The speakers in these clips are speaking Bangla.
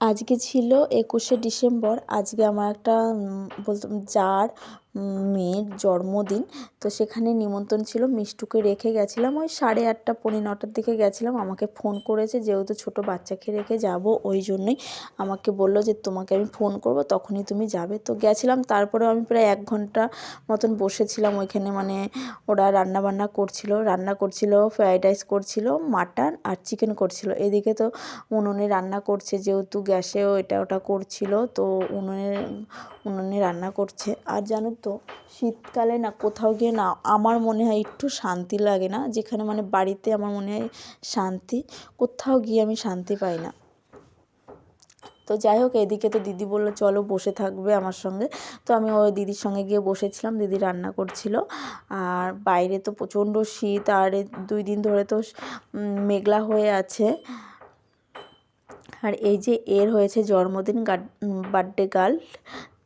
আজকে ছিল 21শে ডিসেম্বর। আজকে আমার একটা বলতে যার মেয়ের জন্মদিন। তো সেখানে নিমন্ত্রণ ছিল, মিষ্টুকে রেখে গেছিলাম ওই 8:30 পৌনে 9টার দিকে গেছিলাম। আমাকে ফোন করেছে, যেহেতু ছোটো বাচ্চাকে রেখে যাব ওই জন্যই আমাকে বললো যে তোমাকে আমি ফোন করব, তখনই তুমি যাবে। তো গেছিলাম, তারপরেও আমি প্রায় 1 ঘন্টা মতন বসেছিলাম ওইখানে। মানে ওরা রান্না করছিল, ফ্রাইড রাইস করছিল, মাটন আর চিকেন করছিল। এদিকে তো উনুনে রান্না করছে, যেহেতু গ্যাসেও এটা ওটা করছিল, তো উনুনে রান্না করছে। আর জানো তো শীতকালে না কোথাও গিয়ে না আমার মনে হয় একটু শান্তি লাগে না, যেখানে মানে বাড়িতে আমার মনে হয় শান্তি, কোথাও গিয়ে আমি শান্তি পাই না। তো যাই হোক, এদিকে তো দিদি বললো চলো বসে থাকবে আমার সঙ্গে। তো আমি ওই দিদির সঙ্গে গিয়ে বসেছিলাম, দিদি রান্না করছিল। আর বাইরে তো প্রচণ্ড শীত, আর 2 দিন ধরে তো মেঘলা হয়ে আছে। আর এই যে এর হয়েছে জন্মদিন, বার্থডে গার্ল।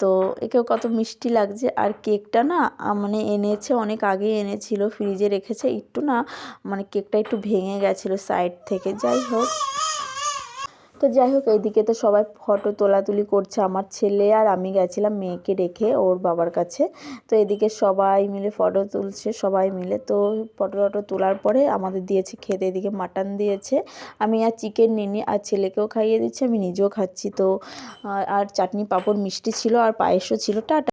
তো একেও কত মিষ্টি লাগছে। আর কেকটা না মানে এনেছে, অনেক আগে এনেছিল, ফ্রিজে রেখেছে, একটু না মানে কেকটা একটু ভেঙে গেছিলো সাইড থেকে। যাই হোক এইদিকে তো সবাই ফটো তোলাতুলি করছে। আমার ছেলে আর আমি গেছিলাম মেয়েকে রেখে ওর বাবার কাছে। তো এদিকে সবাই মিলে ফটো তুলছে, সবাই মিলে। তো ফটো তোলার পরে আমাদের দিয়েছে খেতে, এদিকে মাটন দিয়েছে, আমি আর চিকেন নিইনি, আর ছেলেকেও খাইয়ে দিচ্ছি, আমি নিজেও খাচ্ছি। তো আর চাটনি পাঁপড় মিষ্টি ছিল, আর পায়েসও ছিল। টাটা।